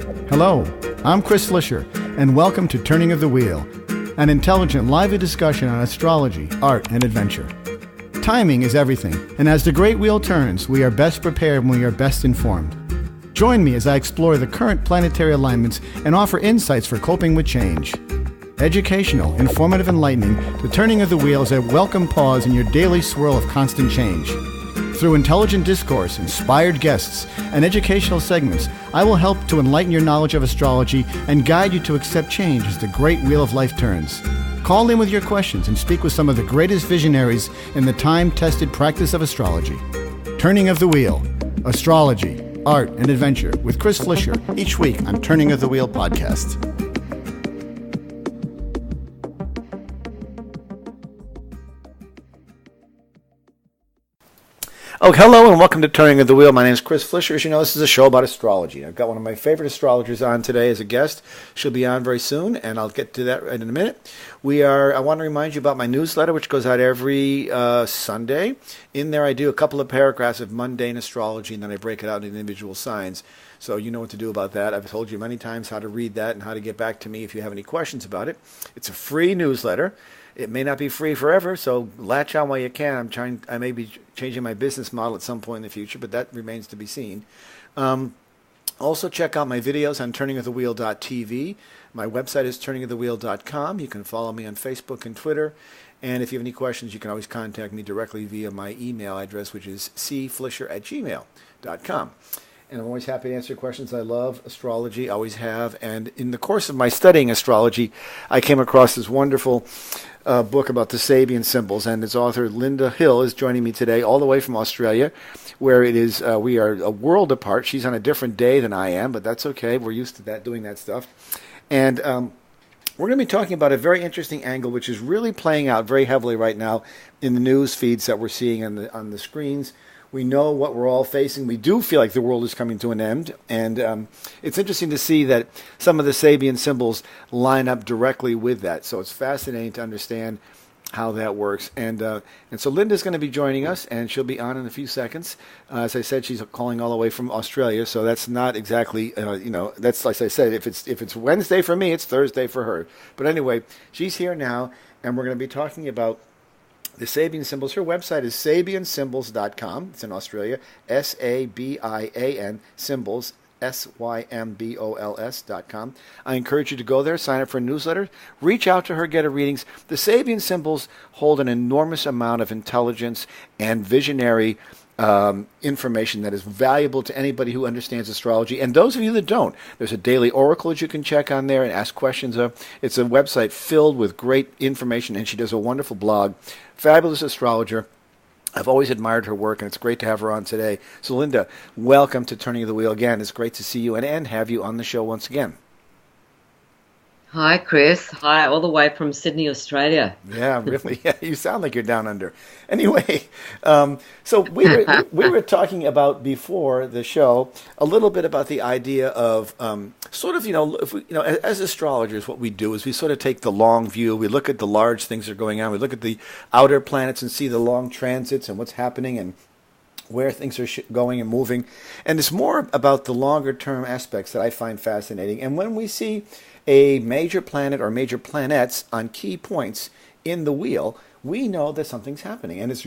Hello, I'm Chris Flisher, and welcome to Turning of the Wheel, an intelligent, lively discussion on astrology, art, and adventure. Timing is everything, and as the great wheel turns, we are best prepared when we are best informed. Join me as I explore the current planetary alignments and offer insights for coping with change. Educational, informative, enlightening, the Turning of the Wheel is a welcome pause in your daily swirl of constant change. Through intelligent discourse, inspired guests, and educational segments, I will help to enlighten your knowledge of astrology and guide you to accept change as the great wheel of life turns. Call in with your questions and speak with some of the greatest visionaries in the time-tested practice of astrology. Turning of the Wheel, Astrology, Art, and Adventure with Chris Flisher, each week on Turning of the Wheel podcast. Oh, hello and welcome to Turning of the Wheel. My name is Chris Flisher. As you know, this is a show about astrology. I've got one of my favorite astrologers on today as a guest. She'll be on very soon, and I'll get to that right in a minute. I want to remind you about my newsletter, which goes out every Sunday. In there, I do a couple of paragraphs of mundane astrology, and then I break it out into individual signs. So you know what to do about that. I've told you many times how to read that and how to get back to me if you have any questions about it. It's a free newsletter. It may not be free forever, so latch on while you can. I may be changing my business model at some point in the future, but that remains to be seen. Also, check out my videos on turningofthewheel.tv. My website is turningofthewheel.com. You can follow me on Facebook and Twitter. And if you have any questions, you can always contact me directly via my email address, which is cflisher@gmail.com. And I'm always happy to answer questions. I love astrology, always have. And in the course of my studying astrology, I came across this wonderful book about the Sabian Symbols, and its author, Lynda Hill, is joining me today all the way from Australia, where it is we are a world apart. She's on a different day than I am, but that's okay. We're used to that, doing that stuff. And we're going to be talking about a very interesting angle, which is really playing out very heavily right now in the news feeds that we're seeing on the screens. We know what we're all facing. We do feel like the world is coming to an end. And it's interesting to see that some of the Sabian symbols line up directly with that. So it's fascinating to understand how that works. And so Lynda's going to be joining us, and she'll be on in a few seconds. As I said, she's calling all the way from Australia, so that's not exactly, that's like I said, if it's Wednesday for me, it's Thursday for her. But anyway, she's here now, and we're going to be talking about the Sabian Symbols. Her website is sabiansymbols.com. It's in Australia. SABIAN Symbols, SYMBOLS.com. I encourage you to go there, sign up for a newsletter, reach out to her, get her readings. The Sabian Symbols hold an enormous amount of intelligence and visionary information that is valuable to anybody who understands astrology, and those of you that don't. There's a daily oracle that you can check on there and ask questions of. It's a website filled with great information, and she does a wonderful blog. Fabulous astrologer. I've always admired her work, and it's great to have her on today. So, Lynda, welcome to Turning of the Wheel again. It's great to see you and have you on the show once again. Hi, Chris. Hi, all the way from Sydney, Australia. Yeah, really. Yeah, you sound like you're down under. Anyway, so we were talking about before the show a little bit about the idea of as astrologers, what we do is we sort of take the long view. We look at the large things that are going on. We look at the outer planets and see the long transits and what's happening and where things are going and moving. And it's more about the longer term aspects that I find fascinating. And when we see a major planet or major planets on key points in the wheel, we know that something's happening. And it's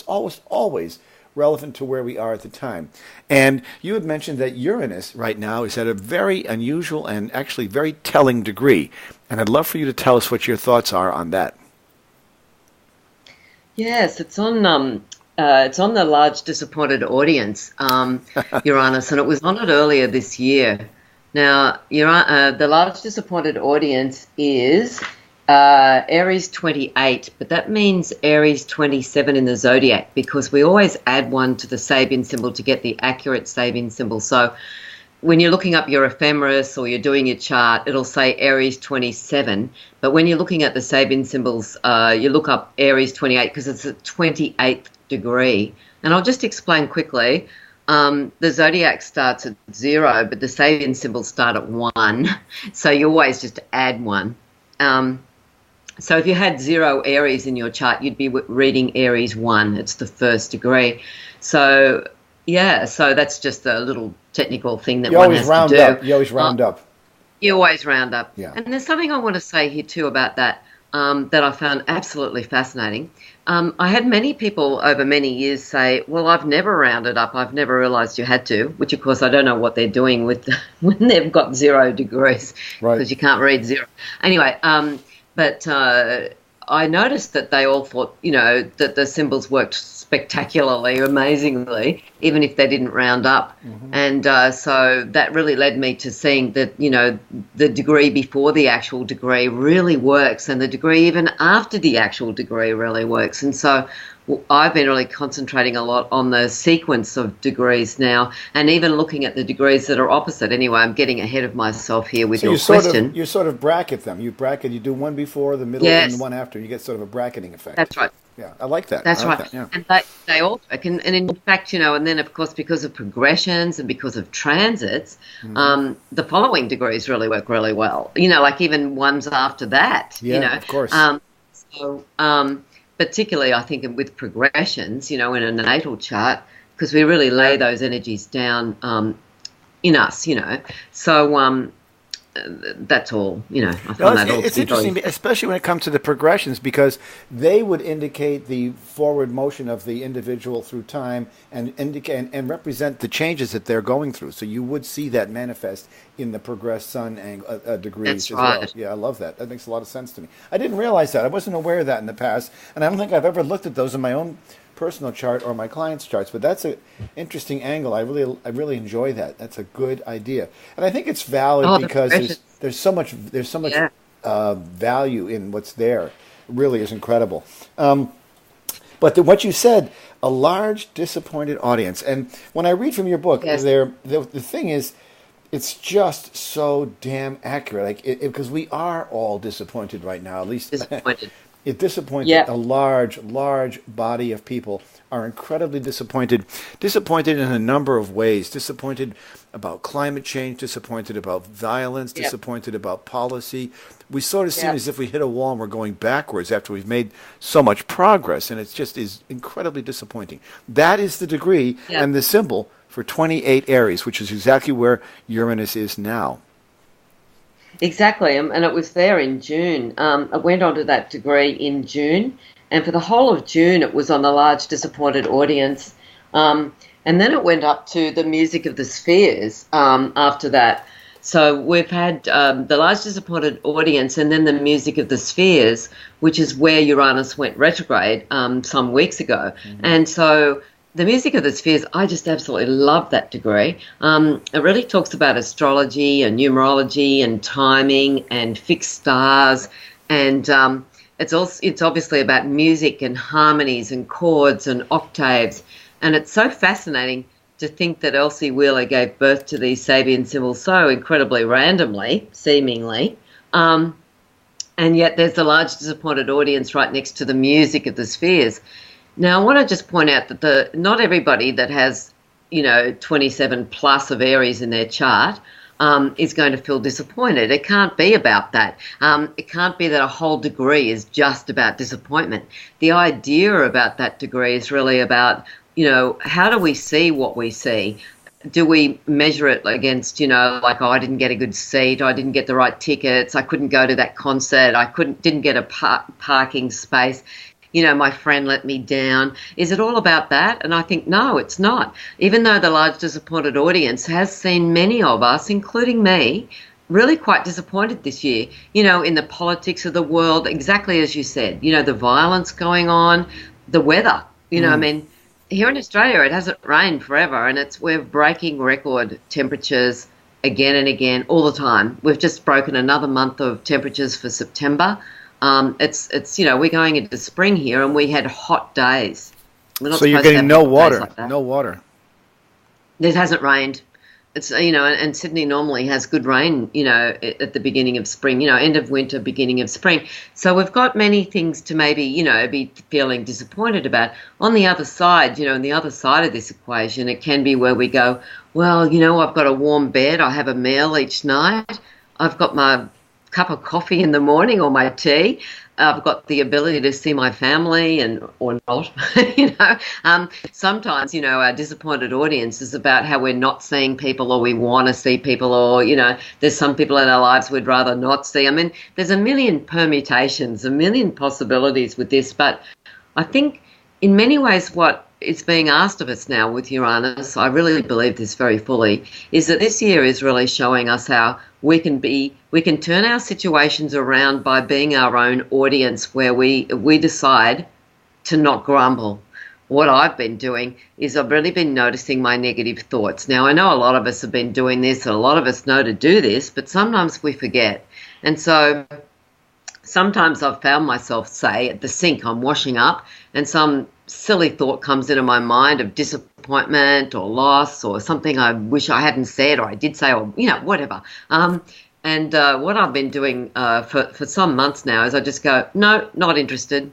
almost always relevant to where we are at the time. And you had mentioned that Uranus right now is at a very unusual and actually very telling degree. And I'd love for you to tell us what your thoughts are on that. Yes, it's on the Large Disappointed Audience, Uranus, and it was on it earlier this year. Now, the Large Disappointed Audience is Aries 28, but that means Aries 27 in the zodiac, because we always add one to the Sabian symbol to get the accurate Sabian symbol. So when you're looking up your ephemeris or you're doing your chart, it'll say Aries 27. But when you're looking at the Sabian symbols, you look up Aries 28 because it's a 28th degree. And I'll just explain quickly. The zodiac starts at 0, but the Sabian symbols start at 1. So you always just add 1. So if you had 0 Aries in your chart, you'd be reading Aries 1. It's the first degree. So Yeah, so that's just a little technical thing that You one always has to round do. up. You always Uh, round up. you always round up. Yeah. And there's something I want to say here too about that that I found absolutely fascinating. I had many people over many years say, "Well, I've never rounded up. I've never realised you had to." Which, of course, I don't know what they're doing with when they've got 0 degrees Right. because you can't read zero. Anyway, but I noticed that they all thought, that the symbols worked spectacularly, amazingly, even if they didn't round up. Mm-hmm. And so that really led me to seeing that, the degree before the actual degree really works, and the degree even after the actual degree really works. And so I've been really concentrating a lot on the sequence of degrees now, and even looking at the degrees that are opposite. Anyway, I'm getting ahead of myself here with your question. You sort of bracket them. You do one before, the middle, Yes. and the one after. You get sort of a bracketing effect. That's right. Yeah, I like that. That's I like right. that, yeah. And they all work. And in fact, and then, of course, because of progressions and because of transits, the following degrees really work really well. Like even ones after that, Yeah, of course. So particularly, I think, with progressions, in a natal chart, because we really lay those energies down in us, So that's all, I find that all it's interesting, especially when it comes to the progressions, because they would indicate the forward motion of the individual through time and indicate and represent the changes that they're going through. So you would see that manifest in the progressed sun degrees That's as right. well. Yeah, I love that. That makes a lot of sense to me. I didn't realize that. I wasn't aware of that in the past, and I don't think I've ever looked at those in my own personal chart or my clients' charts, but that's an interesting angle. I really enjoy that. That's a good idea, and I think it's valid because there's so much value in what's there. It really is incredible. But what you said, a large disappointed audience, and when I read from your book, Yes. the thing is, it's just so damn accurate. Like because we are all disappointed right now. At least disappointed. It disappointed. Yeah. A large body of people are incredibly disappointed. Disappointed in a number of ways. Disappointed about climate change, disappointed about violence, Yeah. disappointed about policy. We sort of seem Yeah. as if we hit a wall and we're going backwards after we've made so much progress, and it just is incredibly disappointing. That is the degree and the symbol for 28 Aries, which is exactly where Uranus is now. Exactly, and it was there in June. I went on to that degree in June, and for the whole of June it was on the large disappointed audience. And then it went up to the music of the spheres after that. So we've had the large disappointed audience and then the music of the spheres, which is where Uranus went retrograde some weeks ago. Mm-hmm. And so the music of the spheres, I just absolutely love that degree. It really talks about astrology and numerology and timing and fixed stars, and it's obviously about music and harmonies and chords and octaves, and it's so fascinating to think that Elsie Wheeler gave birth to these Sabian symbols so incredibly randomly, seemingly, and yet there's the large disappointed audience right next to the music of the spheres. Now, I want to just point out that not everybody that has, 27 plus of Aries in their chart is going to feel disappointed. It can't be about that. It can't be that a whole degree is just about disappointment. The idea about that degree is really about, how do we see what we see? Do we measure it against, like, I didn't get a good seat, I didn't get the right tickets, I couldn't go to that concert, didn't get a parking space, my friend let me down. Is it all about that? And I think, no, it's not. Even though the large disappointed audience has seen many of us, including me, really quite disappointed this year, in the politics of the world, exactly as you said, the violence going on, the weather, I mean, here in Australia, it hasn't rained forever, and we're breaking record temperatures again and again all the time. We've just broken another month of temperatures for September. It's we're going into spring here, and we had hot days. So you're getting no water, no water. It hasn't rained. It's and Sydney normally has good rain, at the beginning of spring, end of winter, beginning of spring. So we've got many things to maybe, be feeling disappointed about. On the other side, on the other side of this equation, it can be where we go, well, I've got a warm bed, I have a meal each night, I've got my cup of coffee in the morning or my tea. I've got the ability to see my family or not, sometimes, our disappointed audience is about how we're not seeing people or we want to see people or, there's some people in our lives we'd rather not see. I mean, there's a million permutations, a million possibilities with this, but I think in many ways what is being asked of us now with Uranus, I really believe this very fully, is that this year is really showing us how we can turn our situations around by being our own audience, where we decide to not grumble. What I've been doing is I've really been noticing my negative thoughts. Now, I know a lot of us have been doing this, and a lot of us know to do this, but sometimes we forget. And so sometimes I've found myself, say, at the sink, I'm washing up, and some silly thought comes into my mind of disappointment or loss or something I wish I hadn't said or I did say or, whatever. And what I've been doing for some months now is I just go, no, not interested.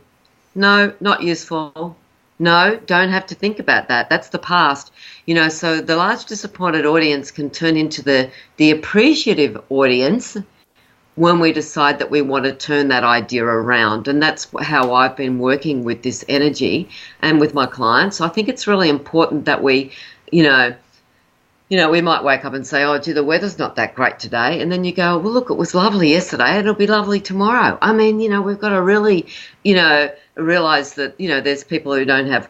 No, not useful. No, don't have to think about that. That's the past. So the large disappointed audience can turn into the appreciative audience when we decide that we want to turn that idea around. And that's how I've been working with this energy and with my clients. I think it's really important that we, we might wake up and say, oh, gee, the weather's not that great today. And then you go, well, look, it was lovely yesterday and it'll be lovely tomorrow. I mean, we've got to really, realize that, there's people who don't have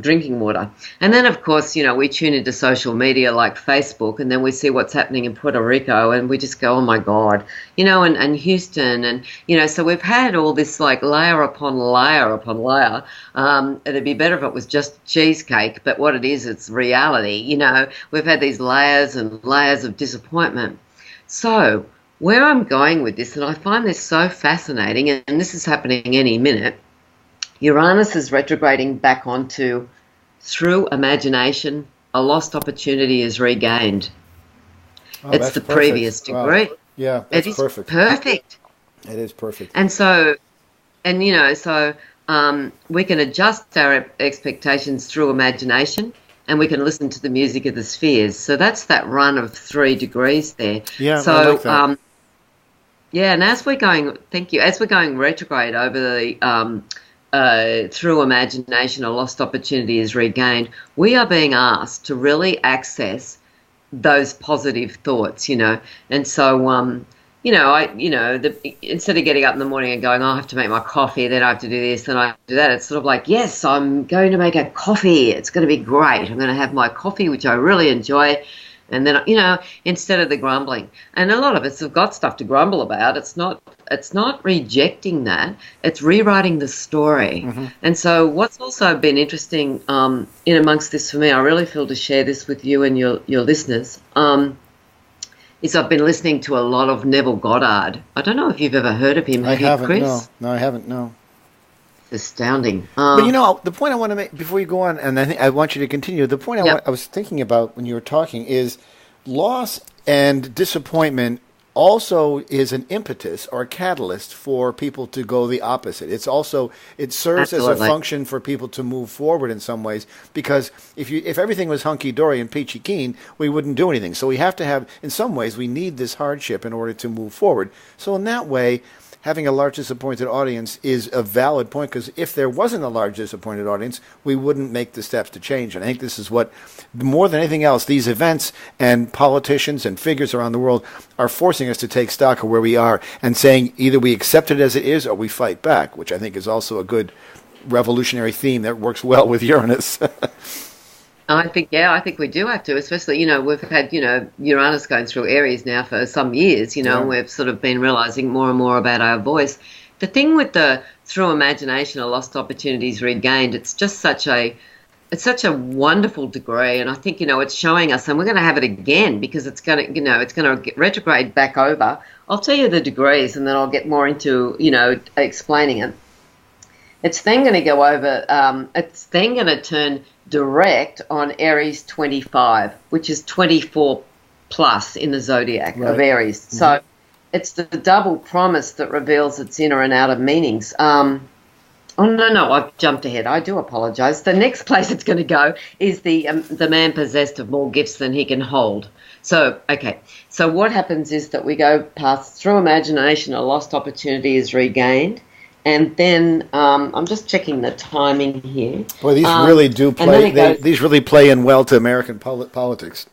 drinking water. And then, of course, we tune into social media like Facebook, and then we see what's happening in Puerto Rico, and we just go, oh, my God, and Houston. And, so we've had all this, like, layer upon layer upon layer. It'd be better if it was just cheesecake, but what it is, it's reality. We've had these layers and layers of disappointment. So where I'm going with this, and I find this so fascinating, and this is happening any minute, Uranus is retrograding back onto, through imagination, a lost opportunity is regained. Oh, it's the perfect. Previous degree. Wow. Yeah, that's perfect. Perfect. It is perfect. And so, we can adjust our expectations through imagination, and we can listen to the music of the spheres. So that's that run of 3 degrees there. Yeah, so, I like that. And as we're going retrograde over the through imagination, a lost opportunity is regained, we are being asked to really access those positive thoughts, And so, instead of getting up in the morning and going, oh, I have to make my coffee, then I have to do this, then I have to do that, it's sort of like, yes, I'm going to make a coffee. It's going to be great. I'm going to have my coffee, which I really enjoy. And then, instead of the grumbling. And a lot of us have got stuff to grumble about. It's not rejecting that. It's rewriting the story. Mm-hmm. And so what's also been interesting in amongst this for me, I really feel to share this with you and your listeners, is I've been listening to a lot of Neville Goddard. I don't know if you've ever heard of him. I haven't, Chris? No, I haven't, no. It's astounding. But the point I want to make before you go on, and I want you to continue, the point I was thinking about when you were talking is loss and disappointment also is an impetus or a catalyst for people to go the opposite. It serves Absolutely. as a function for people to move forward in some ways, because if everything was hunky-dory and peachy keen, we wouldn't do anything. So we have to have, in some ways, we need this hardship in order to move forward. So in that way, having a large disappointed audience is a valid point, because if there wasn't a large disappointed audience, we wouldn't make the steps to change. And I think this is what, more than anything else, these events and politicians and figures around the world are forcing us to take stock of where we are and saying either we accept it as it is or we fight back, which I think is also a good revolutionary theme that works well with Uranus. I think we do have to, especially, we've had, Uranus going through Aries now for some years, and we've sort of been realizing more and more about our voice. The thing with the through imagination, a lost opportunities regained, it's such a wonderful degree. And I think, it's showing us, and we're going to have it again because it's going to retrograde back over. I'll tell you the degrees and then I'll get more into, explaining it. It's then going to go over, it's then going to turn direct on Aries 25, which is 24 plus in the zodiac of Aries. Mm-hmm. So it's the double promise that reveals its inner and outer meanings. Oh, no, I've jumped ahead. I do apologise. The next place it's going to go is the man possessed of more gifts than he can hold. So, okay. So what happens is that we go past through imagination, a lost opportunity is regained. And then I'm just checking the timing here. Boy, these really do play. These really play in well to American politics,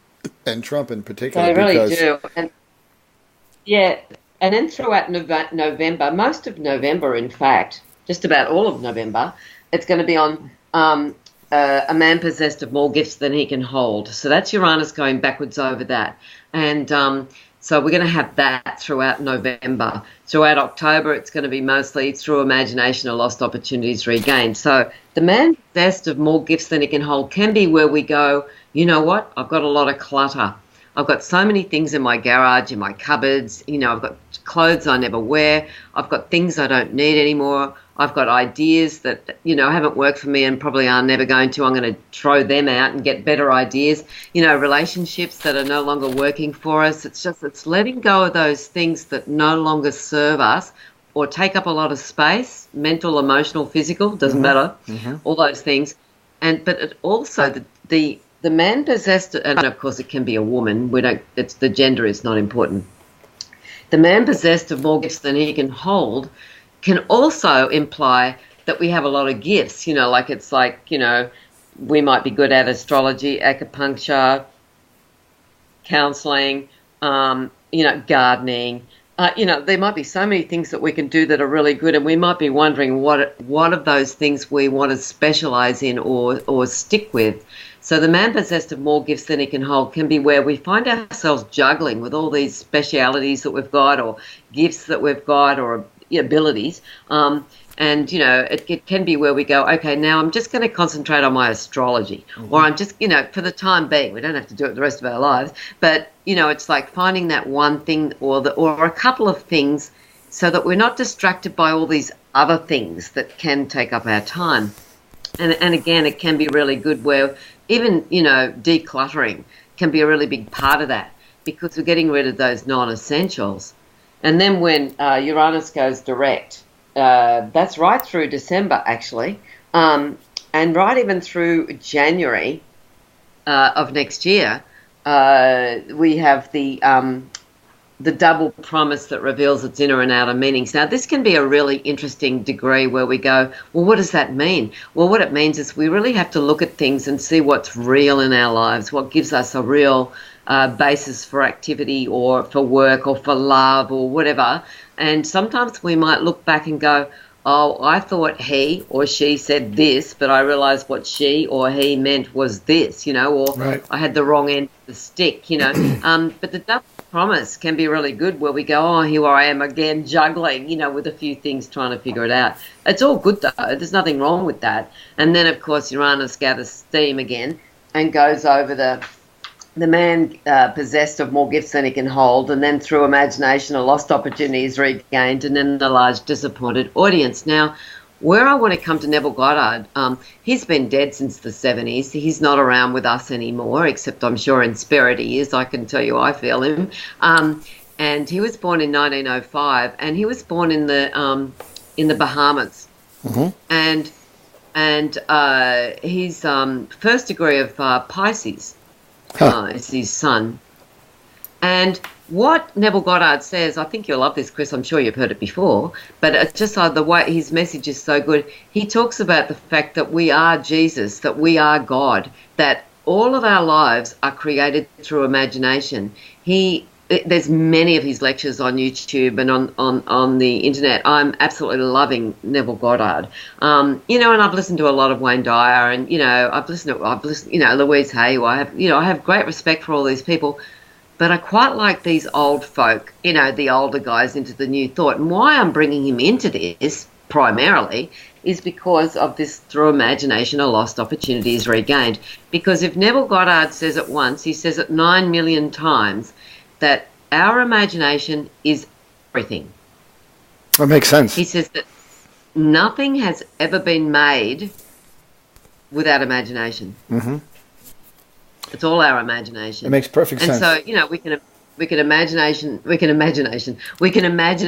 and Trump in particular. They really do. And, yeah, and then throughout November, most of November, in fact, just about all of November, it's going to be on a man possessed of more gifts than he can hold. So that's Uranus going backwards over that. And so we're going to have that throughout November. Throughout October, it's going to be mostly through imagination or lost opportunities regained. So the man possessed of more gifts than he can hold can be where we go, you know what, I've got a lot of clutter. I've got so many things in my garage, in my cupboards. You know, I've got clothes I never wear. I've got things I don't need anymore. I've got ideas that, you know, haven't worked for me and probably are never going to. I'm going to throw them out and get better ideas. You know, relationships that are no longer working for us. It's letting go of those things that no longer serve us or take up a lot of space, mental, emotional, physical, doesn't matter, all those things. But it also, the man possessed, and of course it can be a woman, the gender is not important. The man possessed of more gifts than he can hold can also imply that we have a lot of gifts, you know, like it's like, you know, we might be good at astrology, acupuncture, counselling, you know, gardening. You know, there might be so many things that we can do that are really good, and we might be wondering what of those things we want to specialise in or stick with. So the man possessed of more gifts than he can hold can be where we find ourselves juggling with all these specialities that we've got or gifts that we've got or abilities. And, you know, it can be where we go, okay, now I'm just going to concentrate on my astrology or I'm just, you know, for the time being, we don't have to do it the rest of our lives, but, you know, it's like finding that one thing or a couple of things so that we're not distracted by all these other things that can take up our time. And again, it can be really good where even, you know, decluttering can be a really big part of that because we're getting rid of those non-essentials. And then when Uranus goes direct, that's right through December, actually, and right even through January of next year, we have the double promise that reveals its inner and outer meanings. Now, this can be a really interesting degree where we go, well, what does that mean? Well, what it means is we really have to look at things and see what's real in our lives, what gives us a real basis for activity or for work or for love or whatever. And sometimes we might look back and go, oh, I thought he or she said this, but I realised what she or he meant was this, you know, or right. I had the wrong end of the stick, you know. But the double promise can be really good where we go, oh, here I am again juggling, you know, with a few things trying to figure it out. It's all good, though. There's nothing wrong with that. And then, of course, Uranus gathers steam again and goes over the man possessed of more gifts than he can hold, and then through imagination, a lost opportunity is regained, and then the large disappointed audience. Now, where I want to come to Neville Goddard, he's been dead since the 70s. He's not around with us anymore, except I'm sure in spirit he is. I can tell you I feel him. And he was born in 1905, and he was born in the Bahamas. And he's first degree of Pisces. It's his son. And what Neville Goddard says, I think you'll love this, Chris, I'm sure you've heard it before, but it's just the way his message is so good. He talks about the fact that we are Jesus, that we are God, that all of our lives are created through imagination. There's many of his lectures on YouTube and on the internet. I'm absolutely loving Neville Goddard. You know, and I've listened to a lot of Wayne Dyer, and you know, I've listened, you know, Louise Hay. I have great respect for all these people, but I quite like these old folk. You know, the older guys into the new thought. And why I'm bringing him into this primarily is because of this through imagination, a lost opportunity is regained. Because if Neville Goddard says it once, he says it 9 million times. That our imagination is everything. That makes sense. He says that nothing has ever been made without imagination. It's all our imagination. It makes perfect sense. And so, you know, we can imagine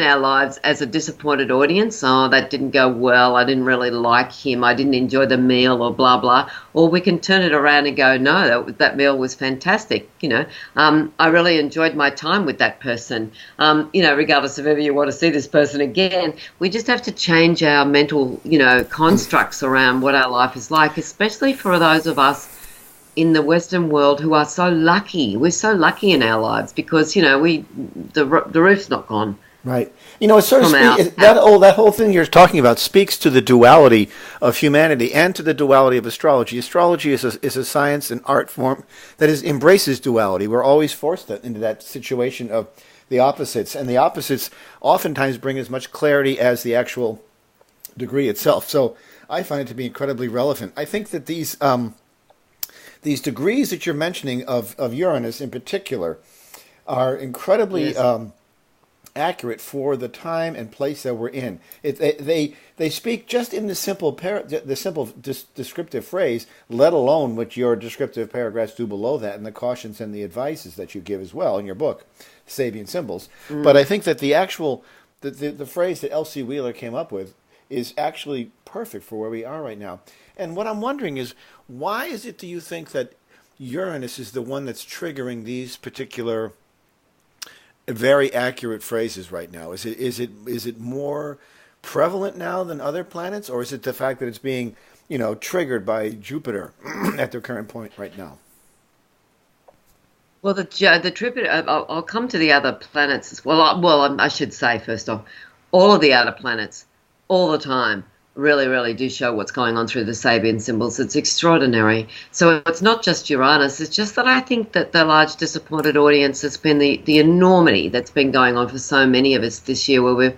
our lives as a disappointed audience. Oh, that didn't go well. I didn't really like him. I didn't enjoy the meal, or blah blah. Or we can turn it around and go, no, that meal was fantastic. I really enjoyed my time with that person. Regardless of whether you want to see this person again, we just have to change our mental, constructs around what our life is like, especially for those of us in the Western world who are so lucky. We're so lucky in our lives because, the roof's not gone. Right. It sort of that whole thing you're talking about speaks to the duality of humanity and to the duality of astrology. Astrology is a science and art form that embraces duality. We're always forced into that situation of the opposites, and the opposites oftentimes bring as much clarity as the actual degree itself. So I find it to be incredibly relevant. I think that these degrees that you're mentioning of Uranus in particular are incredibly accurate for the time and place that we're in. They speak just in the simple descriptive phrase, let alone what your descriptive paragraphs do below that, and the cautions and the advices that you give as well in your book, Sabian Symbols. But I think that the actual the phrase that L.C. Wheeler came up with is actually perfect for where we are right now. And what I'm wondering is, why is it, do you think, that Uranus is the one that's triggering these particular very accurate phrases right now? Is it more prevalent now than other planets, or is it the fact that it's being, triggered by Jupiter at their current point right now? Well, the Jupiter. I'll come to the other planets as well. I should say first off, all of the outer planets, all the time, really, really do show what's going on through the Sabian symbols. It's extraordinary. So it's not just Uranus. It's just that I think that the large disappointed audience has been the enormity that's been going on for so many of us this year, where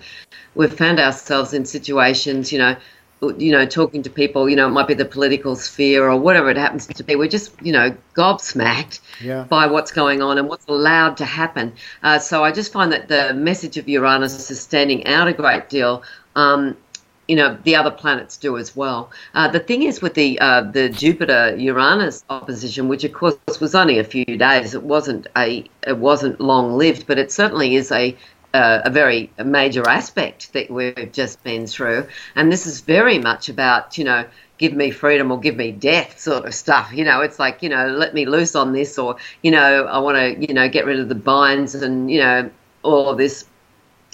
we've found ourselves in situations, talking to people, it might be the political sphere or whatever it happens to be. We're just, gobsmacked by what's going on and what's allowed to happen. So I just find that the message of Uranus is standing out a great deal. The other planets do as well. The thing is with the Jupiter-Uranus opposition, which of course was only a few days, it wasn't long-lived, but it certainly is a very major aspect that we've just been through. And this is very much about, give me freedom or give me death sort of stuff. It's like, let me loose on this, or, I want to, get rid of the binds and, all of this.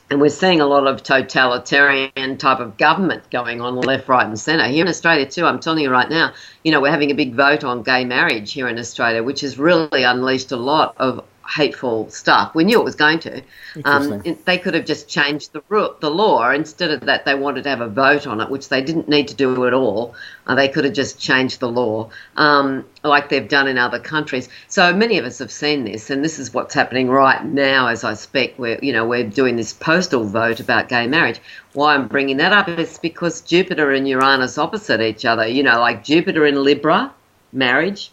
And we're seeing a lot of totalitarian type of government going on left, right and centre. Here in Australia too, I'm telling you right now, we're having a big vote on gay marriage here in Australia, which has really unleashed a lot of hateful stuff. We knew it was going to. They could have just changed the law. Instead of that, they wanted to have a vote on it, which they didn't need to do at all. They could have just changed the law like they've done in other countries. So many of us have seen this, and this is what's happening right now as I speak. We're doing this postal vote about gay marriage. Why I'm bringing that up is because Jupiter and Uranus opposite each other. Like Jupiter in Libra, marriage,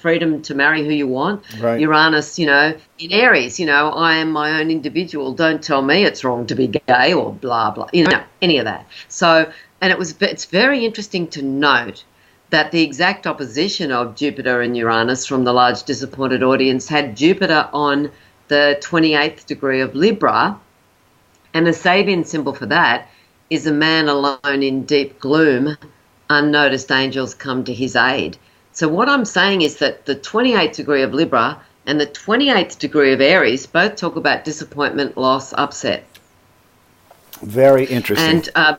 freedom to marry who you want. Right. Uranus, in Aries, I am my own individual. Don't tell me it's wrong to be gay or blah, blah, any of that. So, and it's very interesting to note that the exact opposition of Jupiter and Uranus from the large disappointed audience had Jupiter on the 28th degree of Libra, and the Sabian symbol for that is a man alone in deep gloom, unnoticed angels come to his aid. So what I'm saying is that the 28th degree of Libra and the 28th degree of Aries both talk about disappointment, loss, upset. Very interesting. And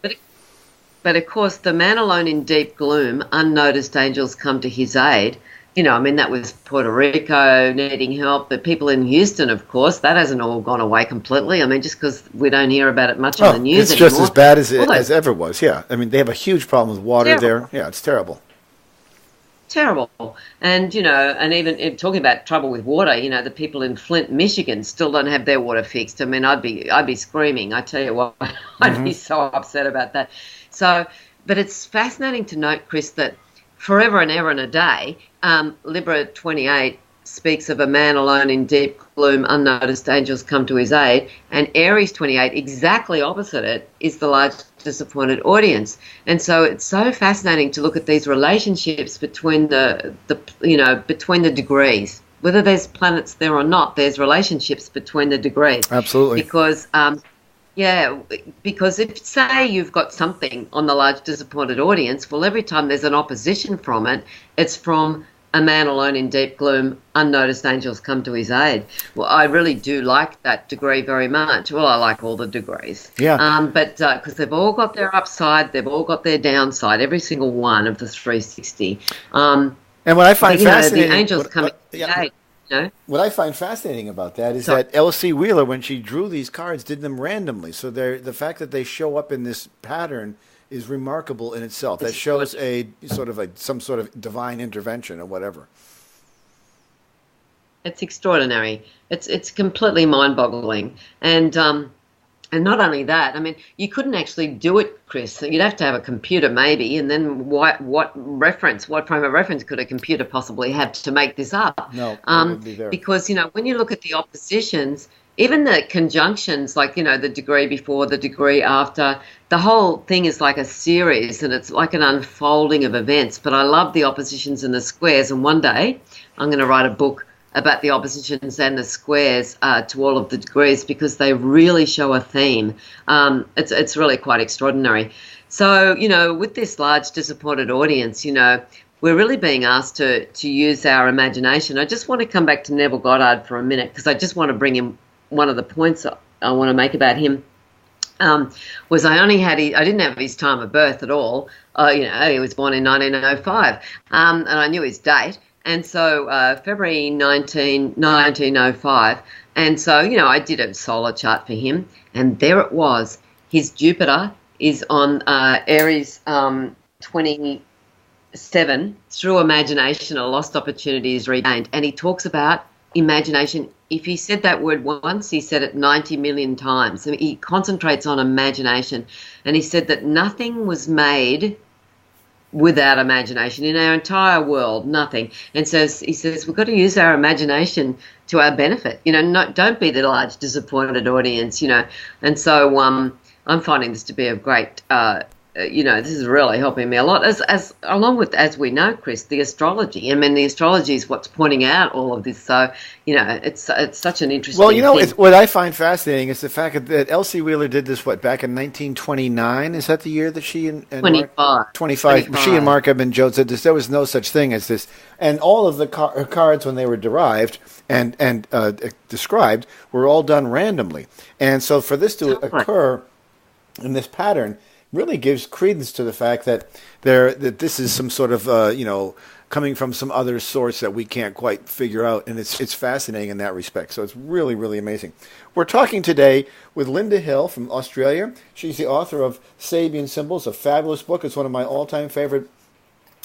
but of course, the man alone in deep gloom, unnoticed angels come to his aid. That was Puerto Rico needing help, but people in Houston, of course, that hasn't all gone away completely. Just because we don't hear about it much on the news anymore. It's just as bad as it ever was, yeah. They have a huge problem with water there. Yeah, it's terrible. Terrible. And, and even talking about trouble with water, the people in Flint, Michigan still don't have their water fixed. I'd be screaming. I tell you what, I'd be so upset about that. So, but it's fascinating to note, Chris, that forever and ever and a day, Libra 28 speaks of a man alone in deep gloom, unnoticed angels come to his aid, and Aries 28, exactly opposite it, is the large disappointed audience. And so it's so fascinating to look at these relationships between the degrees. whether there's planets there or not, there's relationships between the degrees. Absolutely. Because because if, say, you've got something on the large disappointed audience, well, every time there's an opposition from it, it's from a man alone in deep gloom, unnoticed angels come to his aid. Well, I really do like that degree very much. Well, I like all the degrees. Yeah. But because they've all got their upside, they've all got their downside, every single one of the 360. And what I find fascinating, the angels coming to his aid. What I find fascinating about that is that L.C. Wheeler, when she drew these cards, did them randomly. So the fact that they show up in this pattern is remarkable in itself. That shows some sort of divine intervention or whatever. It's extraordinary. It's completely mind-boggling. And not only that, I mean, you couldn't actually do it, Chris. You'd have to have a computer maybe, and then what frame of reference could a computer possibly have to make this up? No, it wouldn't be there. Because, when you look at the oppositions, even the conjunctions, like, the degree before, the degree after, the whole thing is like a series, and it's like an unfolding of events. But I love the oppositions and the squares, and one day I'm going to write a book about the oppositions and the squares to all of the degrees, because they really show a theme. It's really quite extraordinary. So, with this large disappointed audience, we're really being asked to use our imagination. I just want to come back to Neville Goddard for a minute, because I just want to bring in one of the points I want to make about him. Was I didn't have his time of birth at all. He was born in 1905, and I knew his date. And so February 1905. And so, I did a solar chart for him. And there it was. His Jupiter is on Aries 27. Through imagination, a lost opportunity is regained. And he talks about imagination. If he said that word once, he said it 90 million times. So he concentrates on imagination. And he said that nothing was made without imagination in our entire world, nothing. And so he says we've got to use our imagination to our benefit. Don't be the large disappointed audience. And so I'm finding this to be of great. This is really helping me a lot. As along with, as we know, Chris, the astrology. I mean, the astrology is what's pointing out all of this. So it's such an interesting. Well, what I find fascinating is the fact that L.C. Wheeler did this back in 1929. Is that the year that she and 25. 25. She and Mark Edmund Jones said this. There was no such thing as this, and all of the cards when they were derived and described were all done randomly. And so for this to occur in this pattern really gives credence to the fact that this is some sort of coming from some other source that we can't quite figure out, and it's fascinating in that respect. So it's really, really amazing. We're talking today with Lynda Hill from Australia. She's the author of Sabian Symbols, a fabulous book. It's one of my all-time favorite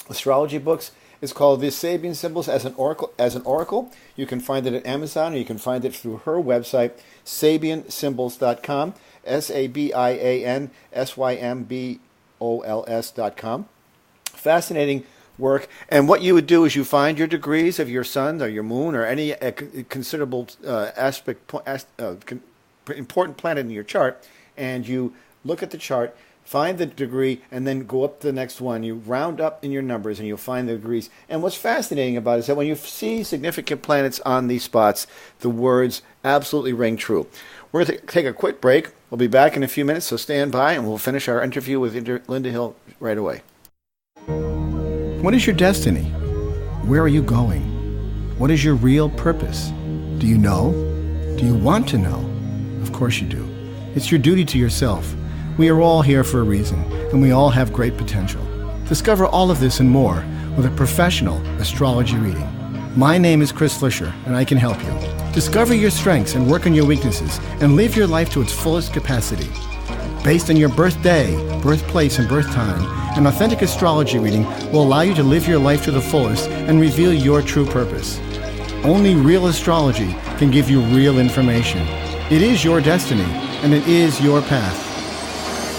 astrology books. It's called The Sabian Symbols as an Oracle. You can find it at Amazon, or you can find it through her website, sabiansymbols.com. SABIANSYMBOLS.com. Fascinating work. And what you would do is you find your degrees of your sun or your moon or any considerable important planet in your chart, and you look at the chart, find the degree, and then go up to the next one. You round up in your numbers, and you'll find the degrees. And what's fascinating about it is that when you see significant planets on these spots, the words absolutely ring true. We're going to take a quick break. We'll be back in a few minutes, so stand by, and we'll finish our interview with Lynda Hill right away. What is your destiny? Where are you going? What is your real purpose? Do you know? Do you want to know? Of course you do. It's your duty to yourself. We are all here for a reason, and we all have great potential. Discover all of this and more with a professional astrology reading. My name is Chris Flisher, and I can help you. Discover your strengths and work on your weaknesses, and live your life to its fullest capacity. Based on your birthday, birthplace, and birth time, an authentic astrology reading will allow you to live your life to the fullest and reveal your true purpose. Only real astrology can give you real information. It is your destiny, and it is your path.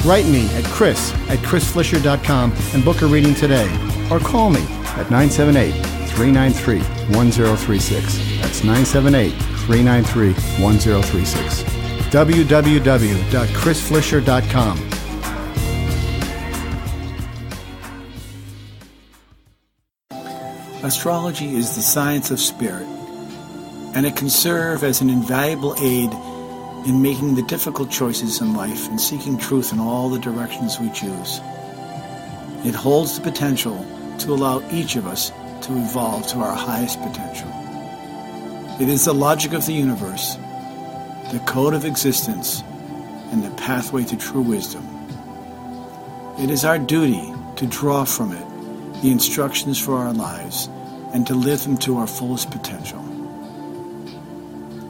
Write me at chris@chrisflisher.com and book a reading today, or call me at 978-393-1036. That's 978-393-1036. www.chrisflisher.com. Astrology is the science of spirit, and it can serve as an invaluable aid in making the difficult choices in life and seeking truth in all the directions we choose. It holds the potential to allow each of us to evolve to our highest potential. It is the logic of the universe, the code of existence, and the pathway to true wisdom. It is our duty to draw from it the instructions for our lives and to live them to our fullest potential.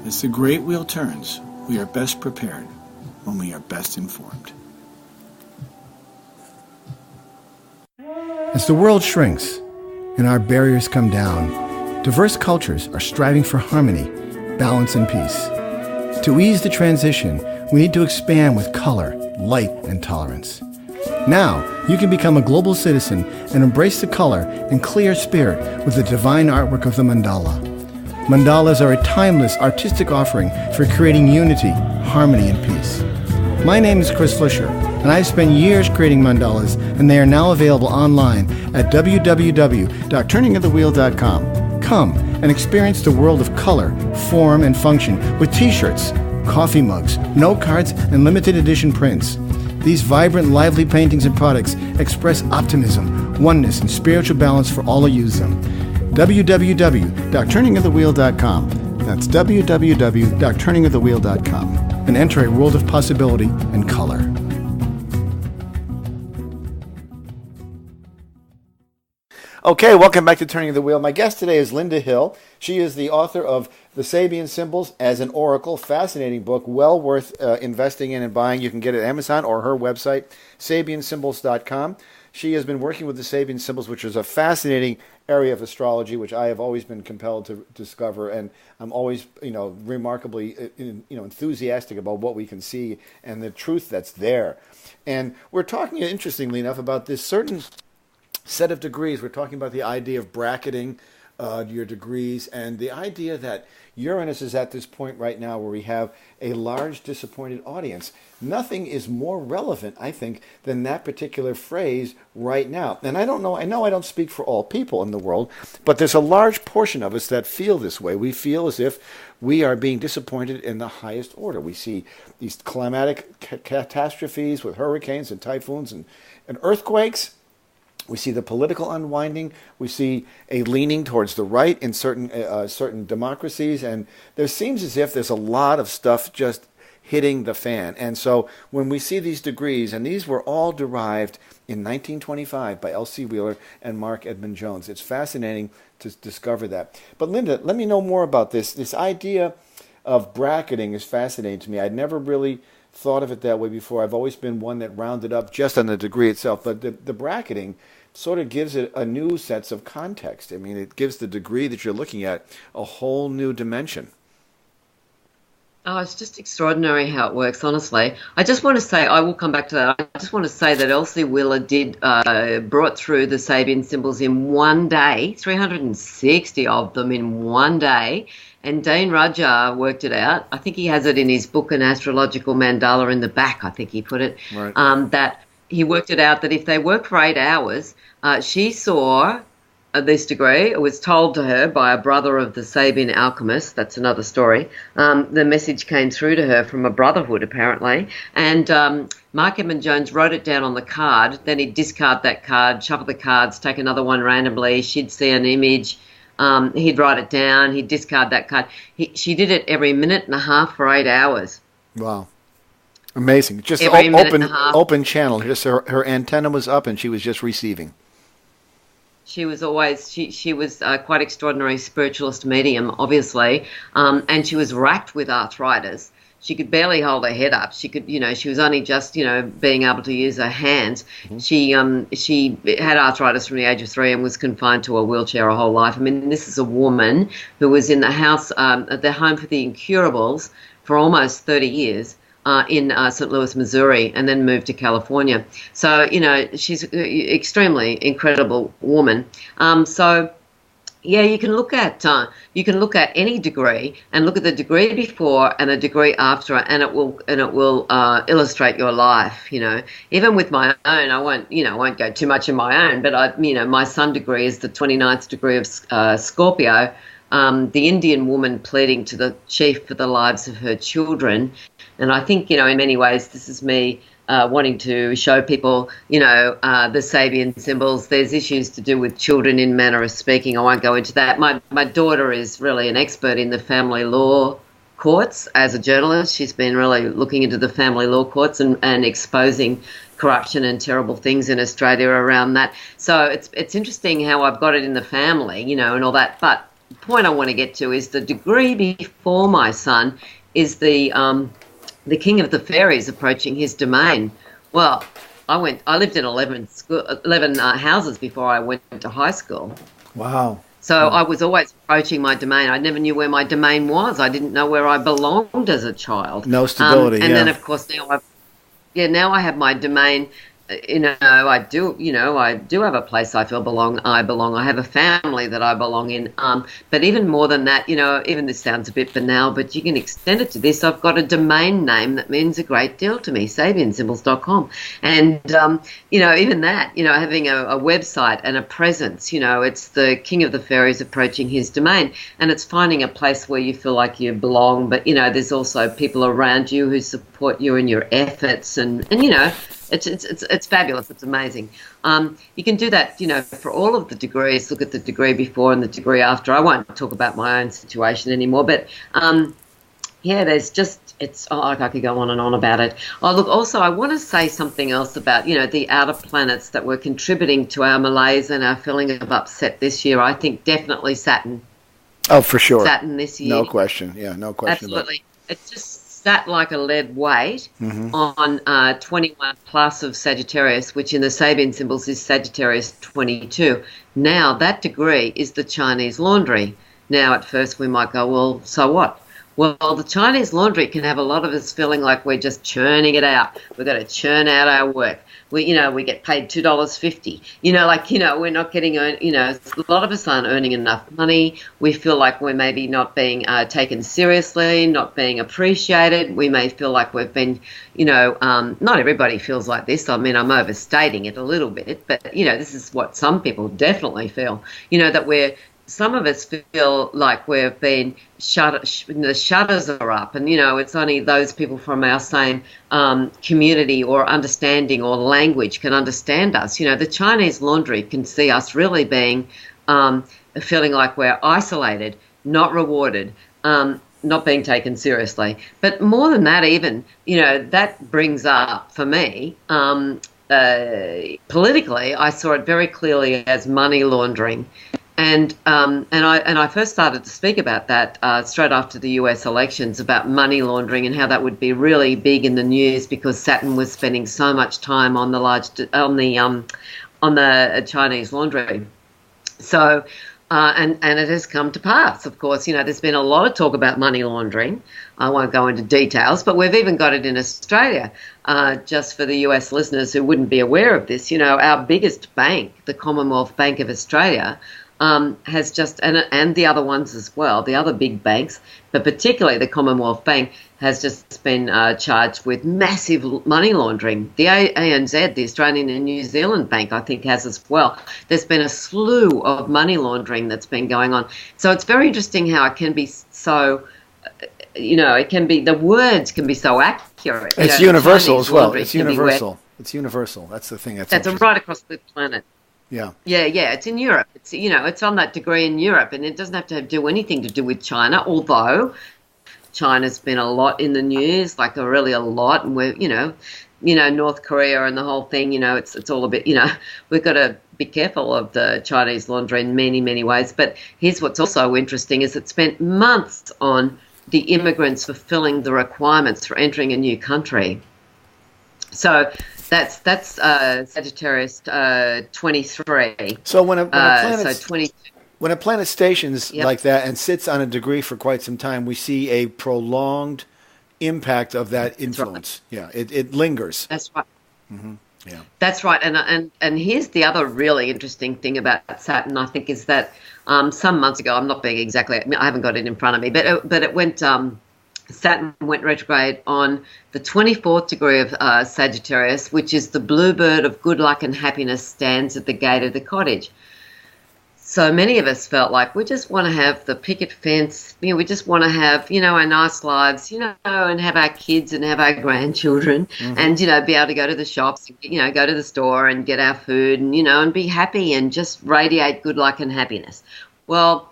As the great wheel turns, we are best prepared when we are best informed. As the world shrinks and our barriers come down, diverse cultures are striving for harmony, balance, and peace. To ease the transition, we need to expand with color, light, and tolerance. Now, you can become a global citizen and embrace the color and clear spirit with the divine artwork of the mandala. Mandalas are a timeless artistic offering for creating unity, harmony, and peace. My name is Chris Flisher, and I've spent years creating mandalas, and they are now available online at www.turningofthewheel.com. Come and experience the world of color, form, and function with t-shirts, coffee mugs, note cards, and limited edition prints. These vibrant, lively paintings and products express optimism, oneness, and spiritual balance for all who use them. www.turningofthewheel.com. That's www.turningofthewheel.com. And enter a world of possibility and color. Okay, welcome back to Turning of the Wheel. My guest today is Lynda Hill. She is the author of The Sabian Symbols as an Oracle. Fascinating book, well worth investing in and buying. You can get it at Amazon or her website, sabiansymbols.com. She has been working with the Sabian Symbols, which is a fascinating area of astrology, which I have always been compelled to discover, and I'm always, remarkably, enthusiastic about what we can see and the truth that's there. And we're talking, interestingly enough, about this certain set of degrees. We're talking about the idea of bracketing your degrees, and the idea that Uranus is at this point right now where we have a large disappointed audience. Nothing is more relevant, I think, than that particular phrase right now. And I know I don't speak for all people in the world, but there's a large portion of us that feel this way. We feel as if we are being disappointed in the highest order. We see these climatic catastrophes with hurricanes and typhoons and earthquakes. We see the political unwinding. We see a leaning towards the right in certain democracies, and there seems as if there's a lot of stuff just hitting the fan. And so when we see these degrees, and these were all derived in 1925 by L.C. Wheeler and Mark Edmund Jones. It's fascinating to discover that. But Lynda, let me know more about this. This idea of bracketing is fascinating to me. I'd never really thought of it that way before. I've always been one that rounded up just on the degree itself, but the bracketing sort of gives it a new sense of context. I mean, it gives the degree that you're looking at a whole new dimension. Oh, it's just extraordinary how it works, honestly. I just want to say, I will come back to that. I just want to say that L.C. Wheeler brought through the Sabian symbols in one day, 360 of them in one day. And Dane Rudger worked it out. I think he has it in his book, An Astrological Mandala, in the back, I think he put it, right. That he worked it out that if they work for 8 hours, she saw this degree. It was told to her by a brother of the Sabian alchemist. That's another story. The message came through to her from a brotherhood, apparently. And Mark Edmund Jones wrote it down on the card. Then he'd discard that card, shuffle the cards, take another one randomly. She'd see an image. He'd write it down. He'd discard that card. She did it every minute and a half for 8 hours. Wow. Amazing. Just open channel. Just her antenna was up and she was just receiving. She was always, she was quite extraordinary spiritualist medium, obviously, and she was racked with arthritis. She could barely hold her head up. She could, she was only just, being able to use her hands. Mm-hmm. She had arthritis from the age of 3 and was confined to a wheelchair her whole life. I mean, this is a woman who was in the house, at the home for the incurables for almost 30 years. In St. Louis, Missouri, and then moved to California. So, she's an extremely incredible woman. You can look at any degree and look at the degree before and the degree after, and it will illustrate your life. Even with my own, I won't go too much in my own, but my sun degree is the 29th degree of Scorpio. the Indian woman pleading to the chief for the lives of her children. And I think, in many ways, this is me wanting to show people, the Sabian symbols. There's issues to do with children in manner of speaking. I won't go into that. My daughter is really an expert in the family law courts as a journalist. She's been really looking into the family law courts and exposing corruption and terrible things in Australia around that. So it's interesting how I've got it in the family, and all that. But the point I want to get to is the degree before my son is the king of the fairies approaching his domain. Well, I lived in 11 houses before I went to high school. Wow. So I was always approaching my domain. I never knew where my domain was. I didn't know where I belonged as a child. No stability. And then, of course, now I have my domain. I do have a place I feel I belong. I have a family that I belong in. But even more than that, even this sounds a bit banal, but you can extend it to this. I've got a domain name that means a great deal to me, sabiansymbols.com. And, even that, having a website and a presence, it's the king of the fairies approaching his domain. And it's finding a place where you feel like you belong. But, there's also people around you who support you in your efforts. And it's fabulous. It's amazing. You can do that, for all of the degrees. Look at the degree before and the degree after. I won't talk about my own situation anymore, but there's just I could go on and on about it. Oh, look, also I want to say something else about the outer planets that were contributing to our malaise and our feeling of upset this year. I think definitely Saturn. Oh, for sure. Saturn this year. No question. Yeah, no question. Absolutely. It's just sat like a lead weight on 21 plus of Sagittarius, which in the Sabian symbols is Sagittarius 22. Now that degree is the Chinese laundry. Now at first we might go, well, so what? Well, the Chinese laundry can have a lot of us feeling like we're just churning it out. We've got to churn out our work. We get paid $2.50. We're not getting, a lot of us aren't earning enough money. We feel like we're maybe not being taken seriously, not being appreciated. We may feel like we've been, not everybody feels like this. I mean, I'm overstating it a little bit, but, this is what some people definitely feel, that some of us feel like we've been the shutters are up, and it's only those people from our same community or understanding or language can understand us. The Chinese laundry can see us really being feeling like we're isolated, not rewarded, not being taken seriously. But more than that, even that brings up for me. Politically, I saw it very clearly as money laundering. And I first started to speak about that straight after the US elections, about money laundering and how that would be really big in the news because Saturn was spending so much time on the Chinese laundry. So and it has come to pass. Of course, there's been a lot of talk about money laundering. I won't go into details, but we've even got it in Australia. Just for the US listeners who wouldn't be aware of this, our biggest bank, the Commonwealth Bank of Australia, has just, and the other ones as well, the other big banks, but particularly the Commonwealth Bank has just been charged with massive money laundering. The ANZ, the Australian and New Zealand Bank, I think has as well. There's been a slew of money laundering that's been going on. So it's very interesting how it can be so, it can be, the words can be so accurate. It's universal as well. It's universal. It's universal. That's the thing. That's right across the planet. Yeah. Yeah. It's in Europe. It's it's on that degree in Europe, and it doesn't have to do anything to do with China. Although China's been a lot in the news, like really a lot, and we're North Korea and the whole thing. It's all a bit. We've got to be careful of the Chinese laundry in many, many ways. But here's what's also interesting: is it spent months on the immigrants fulfilling the requirements for entering a new country. So. That's Sagittarius 23. So when a planet so 22. When a planet stations like that and sits on a degree for quite some time, we see a prolonged impact of that influence. Right. Yeah, it lingers. That's right. Mm-hmm. Yeah, that's right. And here's the other really interesting thing about Saturn, I think, is that some months ago, I'm not being exactly, I haven't got it in front of me, but it went. Saturn went retrograde on the 24th degree of Sagittarius, which is the bluebird of good luck and happiness stands at the gate of the cottage. so many of us felt like we just want to have the picket fence, we just want to have, our nice lives, and have our kids and have our grandchildren and, be able to go to the shops, go to the store and get our food and, and be happy and just radiate good luck and happiness. Well,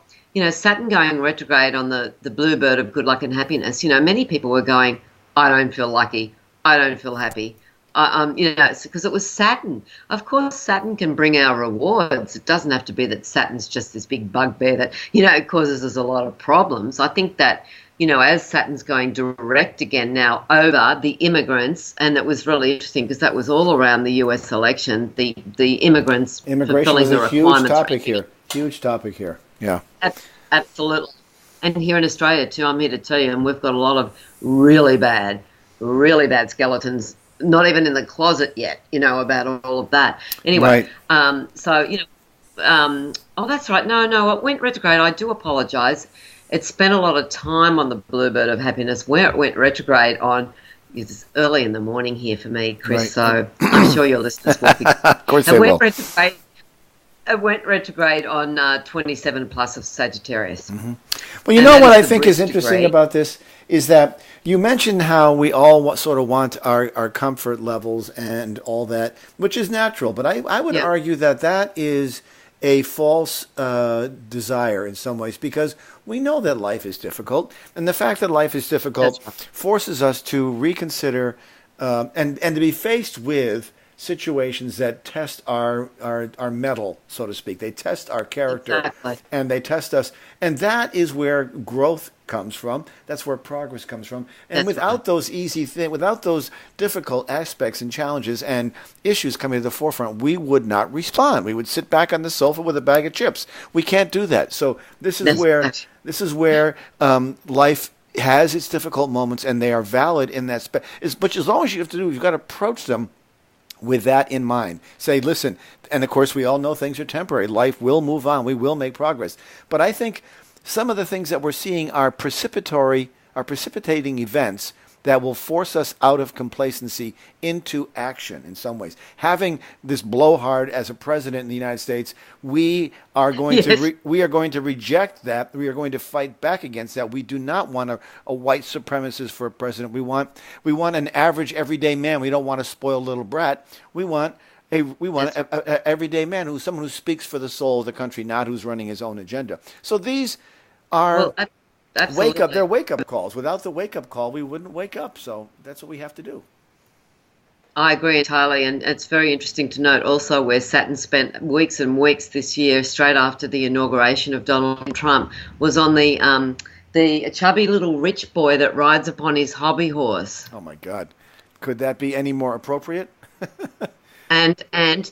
Saturn going retrograde on the bluebird of good luck and happiness, many people were going, I don't feel lucky, I don't feel happy. Because it was Saturn. Of course, Saturn can bring our rewards. It doesn't have to be that Saturn's just this big bugbear that, it causes us a lot of problems. I think that, as Saturn's going direct again now over the immigrants, and it was really interesting because that was all around the US election, the immigrants Immigration was a huge topic here. Huge topic here. Yeah. Absolutely. And here in Australia, too, I'm here to tell you, and we've got a lot of really bad skeletons, not even in the closet yet, about all of that. Anyway, right. That's right. No, it went retrograde. I do apologise. It spent a lot of time on the bluebird of happiness where it went retrograde on. It's early in the morning here for me, Chris, right. So I'm sure your listeners will be. Of course they will. It went retrograde on 27 plus of Sagittarius. Mm-hmm. Well, what I think is interesting about this is that you mentioned how we all sort of want our comfort levels and all that, which is natural. But I would argue that is a false desire in some ways, because we know that life is difficult. And the fact that life is difficult forces us to reconsider and to be faced with situations that test our mettle, so to speak. They test our character, and they test us. And that is where growth comes from. That's where progress comes from. And without those without those difficult aspects and challenges and issues coming to the forefront, we would not respond. We would sit back on the sofa with a bag of chips. We can't do that. So this is where life has its difficult moments, and they are valid in that but as long as you have to do, you've got to approach them with that in mind. Say, listen, and of course we all know things are temporary. Life will move on. We will make progress. But I think some of the things that we're seeing are precipitating events that will force us out of complacency into action in some ways. Having this blowhard as a president in the United States, we are going to reject that. We are going to fight back against that. We do not want a white supremacist for a president. We want an average everyday man. We don't want a spoiled little brat. We want an everyday man someone who speaks for the soul of the country, not who's running his own agenda. So these are they're wake-up calls. Without the wake-up call, we wouldn't wake up. So that's what we have to do. I agree entirely, and it's very interesting to note also where Saturn spent weeks and weeks this year, straight after the inauguration of Donald Trump, was on the chubby little rich boy that rides upon his hobby horse. Oh, my God. Could that be any more appropriate? And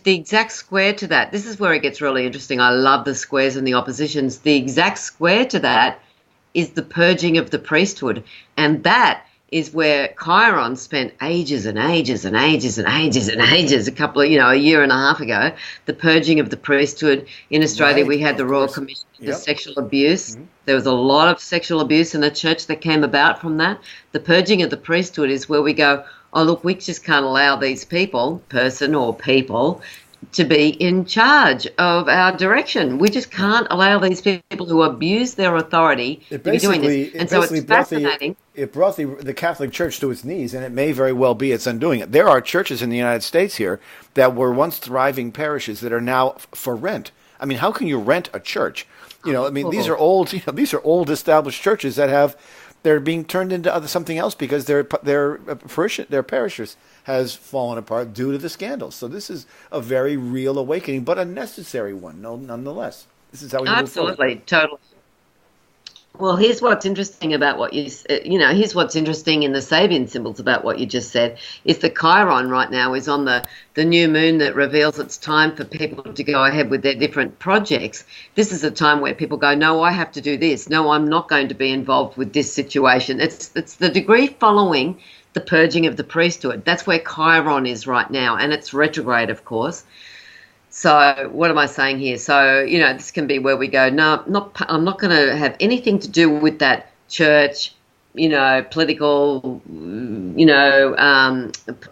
the exact square to that, this is where it gets really interesting. I love the squares and the oppositions. The exact square to that is the purging of the priesthood. And that is where Chiron spent ages and ages and ages and ages and ages, a year and a half ago, the purging of the priesthood. In Australia, we had the Royal Commission for Sexual Abuse. Mm-hmm. There was a lot of sexual abuse in the church that came about from that. The purging of the priesthood is where we go, oh, look, we just can't allow these people, person or people, to be in charge of our direction. We just can't allow these people who abuse their authority to be doing this. And so it's fascinating. It brought the Catholic Church to its knees, and it may very well be its undoing. There are churches in the United States here that were once thriving parishes that are now for rent. I mean, how can you rent a church? These are old. These are old established churches that they're being turned into something else because their parishioners has fallen apart due to the scandals. So this is a very real awakening, but a necessary one, nonetheless. This is how we move forward. Absolutely, totally. Well, here's what's interesting about what here's what's interesting in the Sabian symbols about what you just said, is the Chiron right now is on the new moon that reveals it's time for people to go ahead with their different projects. This is a time where people go, no, I have to do this. No, I'm not going to be involved with this situation. It's the degree following the purging of the priesthood. That's where Chiron is right now, and it's retrograde, of course. So what am I saying here? So, this can be where we go, no, I'm not going to have anything to do with that church, political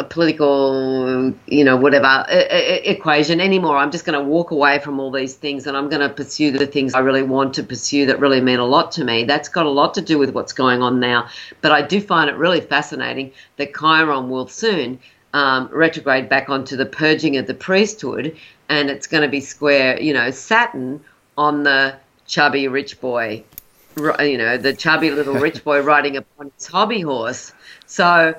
political, whatever equation anymore. I'm just going to walk away from all these things, and I'm going to pursue the things I really want to pursue that really mean a lot to me. That's got a lot to do with what's going on now. But I do find it really fascinating that Chiron will soon retrograde back onto the purging of the priesthood, and it's going to be square, Saturn on the chubby rich boy, the chubby little rich boy riding upon his hobby horse. So,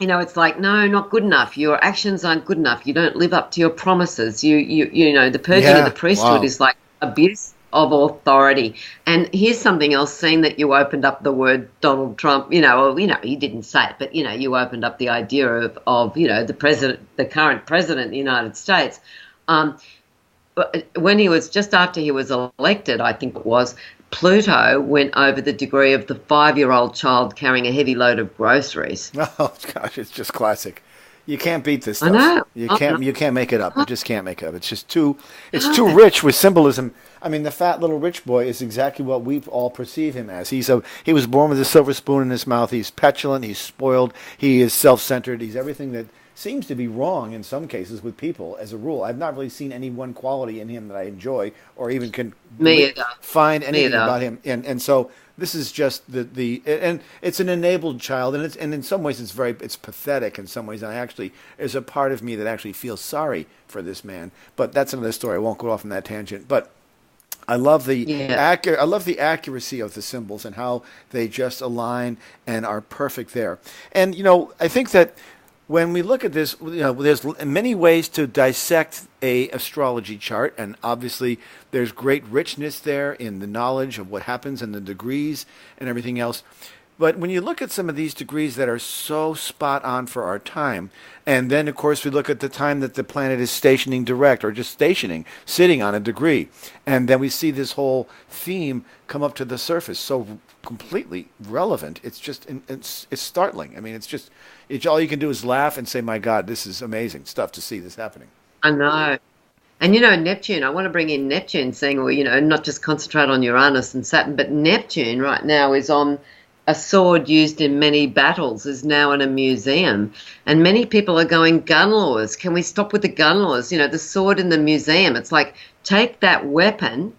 it's like, no, not good enough. Your actions aren't good enough. You don't live up to your promises. The purging of the priesthood is like abuse of authority. And here's something else, seeing that you opened up the word Donald Trump, you didn't say it, but, you opened up the idea of the current president of the United States. When he was, just after he was elected, I think it was, Pluto went over the degree of the 5-year-old child carrying a heavy load of groceries. Oh gosh, it's just classic. You can't beat this stuff. I know. You can't make it up. You just can't make it up. It's just too rich with symbolism. I mean, the fat little rich boy is exactly what we all perceive him as. He was born with a silver spoon in his mouth. He's petulant. He's spoiled. He is self-centered. He's everything that seems to be wrong in some cases with people as a rule. I've not really seen any one quality in him that I enjoy or even can find anything about him. And so this is just and it's an enabled child, and in some ways it's pathetic in some ways. And there's a part of me that actually feels sorry for this man. But that's another story. I won't go off on that tangent. But I love I love the accuracy of the symbols and how they just align and are perfect there. And I think that when we look at this, there's many ways to dissect a astrology chart, and obviously there's great richness there in the knowledge of what happens and the degrees and everything else. But when you look at some of these degrees that are so spot on for our time, and then of course we look at the time that the planet is stationing direct or just sitting on a degree, and then we see this whole theme come up to the surface so completely relevant. It's just it's startling. I mean, it's all you can do is laugh and say, my God, this is amazing stuff to see this happening. I know. And, Neptune, I want to bring in Neptune, saying, well, not just concentrate on Uranus and Saturn, but Neptune right now is on a sword used in many battles, is now in a museum. And many people are going, gun laws. Can we stop with the gun laws? The sword in the museum. It's like, take that weapon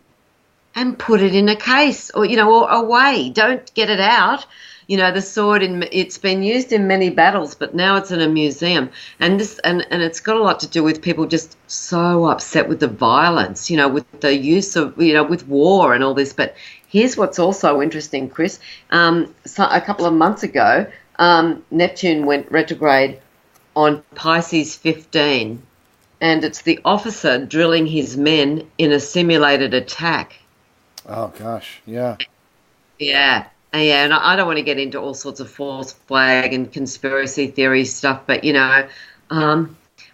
and put it in a case or away. Don't get it out. The sword, it's been used in many battles, but now it's in a museum. And it's got a lot to do with people just so upset with the violence, with the use of, with war and all this. But here's what's also interesting, Chris. A couple of months ago, Neptune went retrograde on Pisces 15, and it's the officer drilling his men in a simulated attack. Oh, gosh, yeah. Yeah, and I don't want to get into all sorts of false flag and conspiracy theory stuff, but,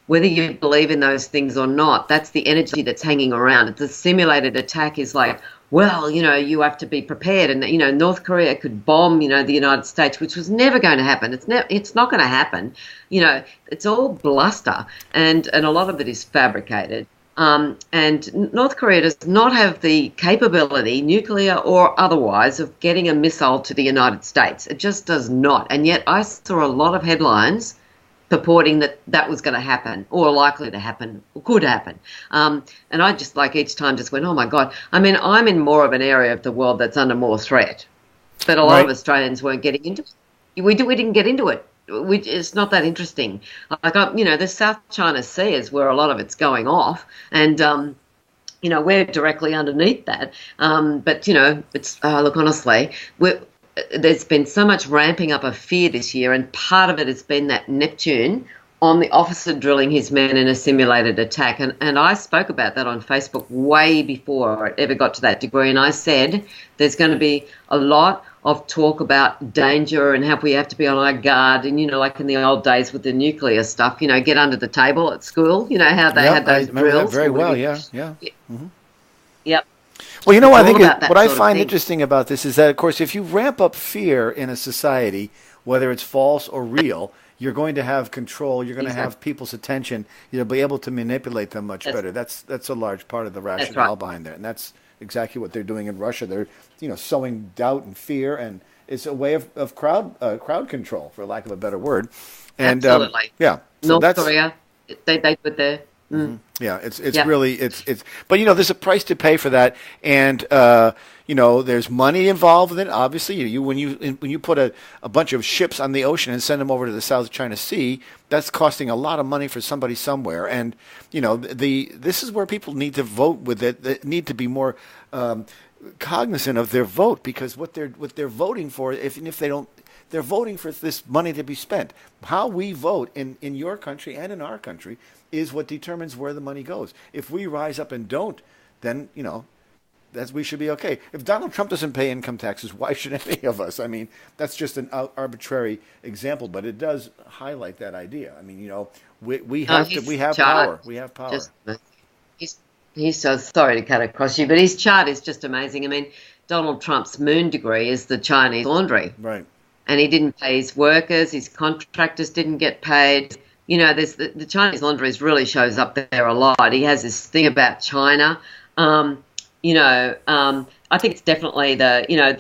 whether you believe in those things or not, that's the energy that's hanging around. The simulated attack is like, well, you have to be prepared. And, North Korea could bomb, the United States, which was never going to happen. It's not going to happen. It's all bluster, and a lot of it is fabricated. And North Korea does not have the capability, nuclear or otherwise, of getting a missile to the United States. It just does not. And yet I saw a lot of headlines purporting that was going to happen or likely to happen or could happen. And I just each time just went, oh, my God. I mean, I'm in more of an area of the world that's under more threat. But a lot of Australians weren't getting into it. We didn't get into it. It's not that interesting. The South China Sea is where a lot of it's going off, and we're directly underneath that. But it's honestly, there's been so much ramping up of fear this year, and part of it has been that Neptune on the officer drilling his men in a simulated attack. And I spoke about that on Facebook way before it ever got to that degree, and I said there's going to be a lot of talk about danger and how we have to be on our guard, and like in the old days with the nuclear stuff, get under the table at school, how they had those drills. Very well, yeah. Mm-hmm. Yep. Well, I think what I find interesting about this is that, of course, if you ramp up fear in a society, whether it's false or real, you're going to have control. You're going to have people's attention. You'll be able to manipulate them much better. That's a large part of the rationale behind that, and that's exactly what they're doing in Russia. They're sowing doubt and fear, and it's a way of crowd control, for lack of a better word. And Absolutely. yeah, so North Korea, they put their. Yeah, it's really it's but there's a price to pay for that, and there's money involved with it. Obviously, when you put a bunch of ships on the ocean and send them over to the South China Sea, that's costing a lot of money for somebody somewhere. And this is where people need to vote with it. They need to be more cognizant of their vote, because what they're voting for, if they don't. They're voting for this money to be spent. How we vote in your country and in our country is what determines where the money goes. If we rise up and don't, then, we should be okay. If Donald Trump doesn't pay income taxes, why should any of us? I mean, that's just an arbitrary example, but it does highlight that idea. I mean, we have power. We have power. He's so sorry to cut across you, but his chart is just amazing. I mean, Donald Trump's moon degree is the Chinese laundry. Right. And he didn't pay his workers, his contractors didn't get paid. There's the Chinese laundries really shows up there a lot. He has this thing about China. I think it's definitely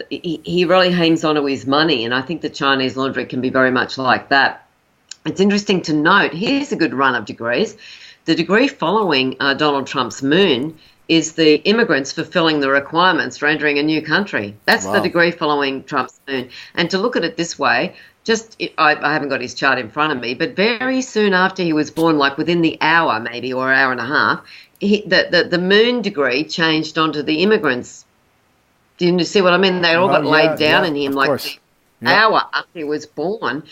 he really hangs on to his money, and I think the Chinese laundry can be very much like that. It's interesting to note, here's a good run of degrees. The degree following Donald Trump's moon is the immigrants fulfilling the requirements for entering a new country. That's the degree following Trump's moon. And to look at it this way, I haven't got his chart in front of me, but very soon after he was born, like within the hour maybe, or hour and a half, the moon degree changed onto the immigrants. Do you see what I mean? They all got laid down in him like the hour after he was born.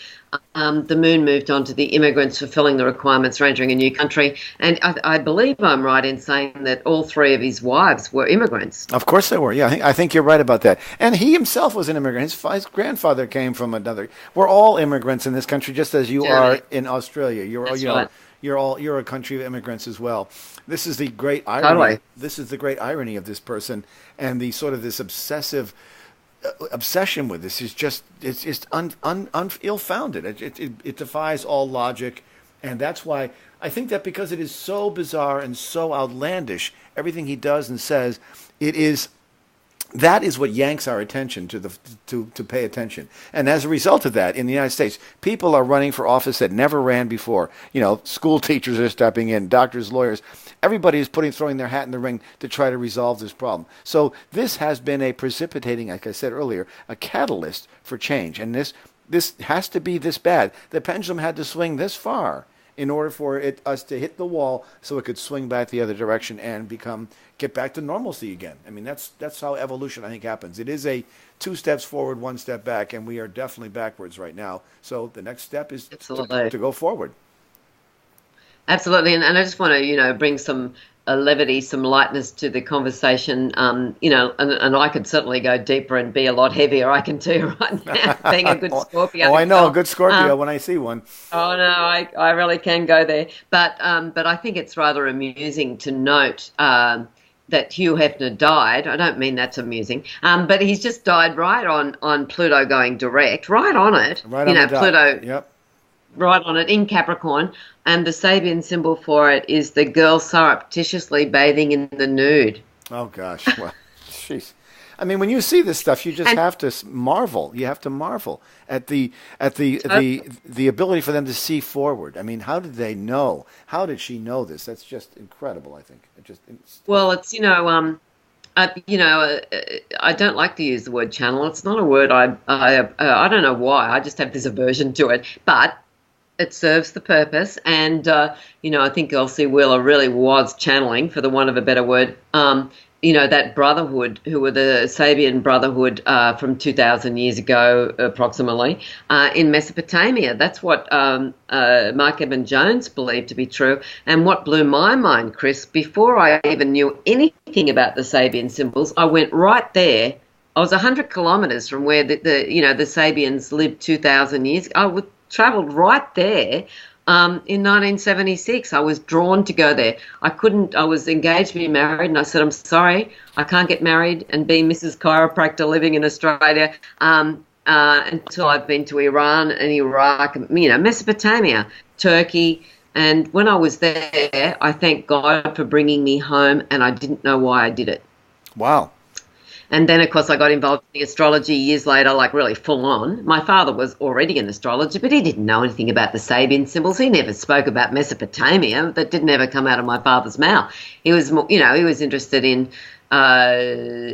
The moon moved on to the immigrants fulfilling the requirements for entering a new country. And I believe I'm right in saying that all three of his wives were immigrants. Of course they were. Yeah, I think you're right about that. And he himself was an immigrant. His grandfather came from another. We're all immigrants in this country, just as you are in Australia. You're a country of immigrants as well. This is the great irony. Totally. This is the great irony of this person, and the sort of this obsession with this is just ill-founded. It defies all logic, and that's why I think that, because it is so bizarre and so outlandish, everything he does and says, that is what yanks our attention to pay attention. And as a result of that, in the United States, people are running for office that never ran before. School teachers are stepping in, doctors, lawyers. Everybody is throwing their hat in the ring to try to resolve this problem. So this has been a precipitating, like I said earlier, a catalyst for change. And this has to be this bad. The pendulum had to swing this far in order for us to hit the wall, so it could swing back the other direction and get back to normalcy again. I mean, that's how evolution, I think, happens. It is a 2 steps forward, 1 step back, and we are definitely backwards right now. So the next step is to go forward. Absolutely, and I just want to bring some levity, some lightness to the conversation. And I could certainly go deeper and be a lot heavier. I can tell you right now, being a good Scorpio. I know a good Scorpio when I see one. Oh no, I really can go there. But I think it's rather amusing to note that Hugh Hefner died. I don't mean that's amusing, but he's just died right on Pluto going direct, right on it. Right on the dot. Pluto. Yep. Right on it in Capricorn, and the Sabian symbol for it is the girl surreptitiously bathing in the nude. Oh gosh, well, jeez. I mean, when you see this stuff, you just have to marvel. You have to marvel at the ability for them to see forward. I mean, how did they know? How did she know this? That's just incredible. I think I don't like to use the word channel. It's not a word I don't know why. I just have this aversion to it, but it serves the purpose, and I think Elsie Wheeler really was channeling, for the want of a better word, that brotherhood, who were the Sabian brotherhood from 2,000 years ago, approximately, in Mesopotamia. That's what Mark Evan Jones believed to be true. And what blew my mind, Chris, before I even knew anything about the Sabian symbols, I went right there. I was 100 kilometres from where the Sabians lived 2,000 years ago. I travelled right there in 1976. I was drawn to go there. I was engaged to be married, and I said, I'm sorry, I can't get married and be Mrs. Chiropractor living in Australia until I've been to Iran and Iraq, Mesopotamia, Turkey. And when I was there, I thank God for bringing me home, and I didn't know why I did it. Wow. And then, of course, I got involved in the astrology years later, like really full on. My father was already an astrologer, but he didn't know anything about the Sabian symbols. He never spoke about Mesopotamia. That didn't ever come out of my father's mouth. He was, he was interested in,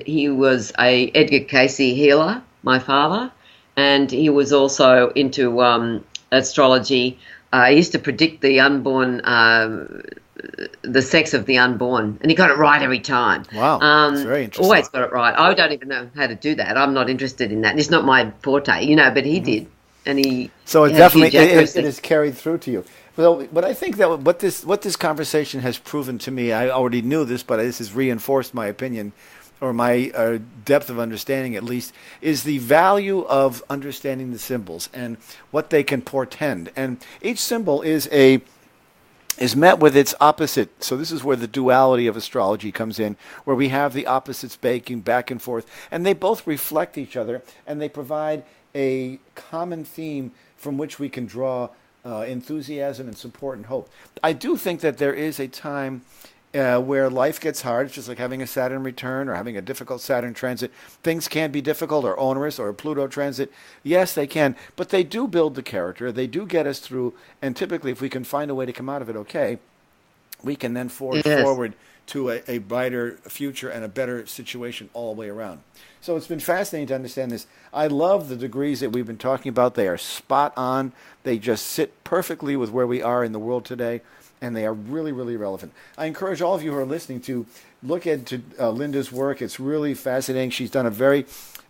he was a Edgar Casey healer, my father, and he was also into astrology. He used to predict the unborn, the sex of the unborn, and he got it right every time. Wow, that's very interesting. Always got it right. I don't even know how to do that. I'm not interested in that. It's not my forte, but he did, and he. So it definitely it is carried through to you. But I think that what this conversation has proven to me, I already knew this, but this has reinforced my opinion, or my depth of understanding at least, is the value of understanding the symbols and what they can portend. And each symbol is met with its opposite. So this is where the duality of astrology comes in, where we have the opposites baking back and forth, and they both reflect each other, and they provide a common theme from which we can draw enthusiasm and support and hope. I do think that there is a time where life gets hard. It's just like having a Saturn return or having a difficult Saturn transit. Things can be difficult or onerous, or a Pluto transit. Yes, they can, but they do build the character. They do get us through, and typically if we can find a way to come out of it okay, we can then forge forward to a brighter future and a better situation all the way around. So it's been fascinating to understand this. I love the degrees that we've been talking about. They are spot on. They just sit perfectly with where we are in the world today, and they are really, really relevant. I encourage all of you who are listening to look into Lynda's work. It's really fascinating. She's done a very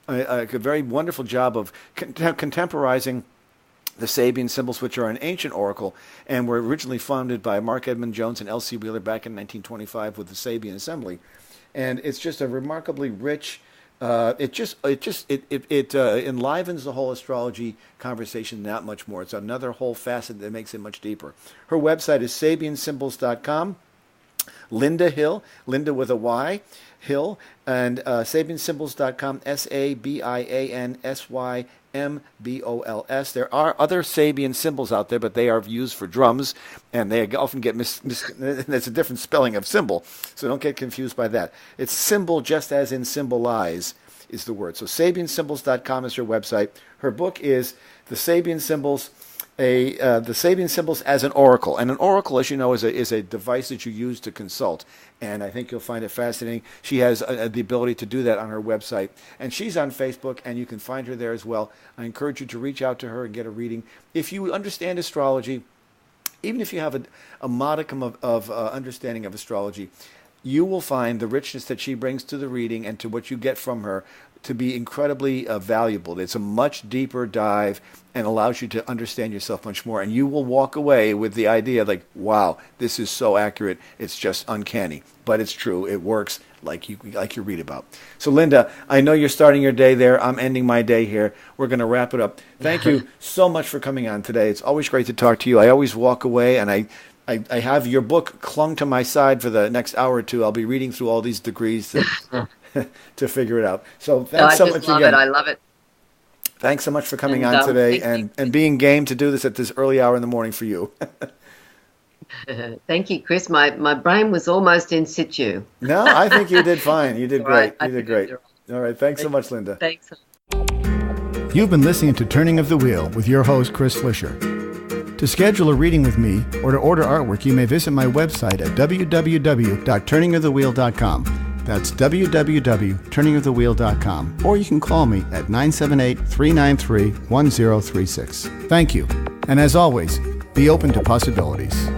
wonderful job of contemporizing the Sabian symbols, which are an ancient oracle, and were originally founded by Mark Edmund Jones and L.C. Wheeler back in 1925 with the Sabian Assembly. And it's just a remarkably rich. It enlivens the whole astrology conversation that much more. It's another whole facet that makes it much deeper. Her website is sabiansymbols.com. Lynda Hill, Lynda with a Y, Hill, and sabiansymbols.com, SABIANSYMBOLS. There are other Sabian symbols out there, but they are used for drums, and they often get that's a different spelling of symbol, so don't get confused by that. It's symbol just as in symbolize is the word. So sabiansymbols.com is her website. Her book is The Sabian Symbols, the Sabian Symbols as an Oracle. And an oracle, as you know, is a device that you use to consult. And I think you'll find it fascinating. She has the ability to do that on her website. And she's on Facebook, and you can find her there as well. I encourage you to reach out to her and get a reading. If you understand astrology, even if you have a modicum of understanding of astrology, you will find the richness that she brings to the reading and to what you get from her to be incredibly valuable. It's a much deeper dive and allows you to understand yourself much more. And you will walk away with the idea like, wow, this is so accurate. It's just uncanny. But it's true. It works like you read about. So, Lynda, I know you're starting your day there. I'm ending my day here. We're going to wrap it up. Thank you so much for coming on today. It's always great to talk to you. I always walk away, and I have your book clung to my side for the next hour or two. I'll be reading through all these degrees to figure it out. So thanks so much again. I love it. Thanks so much for coming on today and being game to do this at this early hour in the morning for you. Thank you, Chris. My brain was almost in situ. No, I think you did fine. You did great. You did great. All right. Thanks so much, Lynda. Thanks. You've been listening to Turning of the Wheel with your host, Chris Flisher. To schedule a reading with me or to order artwork, you may visit my website at www.turningofthewheel.com. That's www.turningofthewheel.com. Or you can call me at 978-393-1036. Thank you. And as always, be open to possibilities.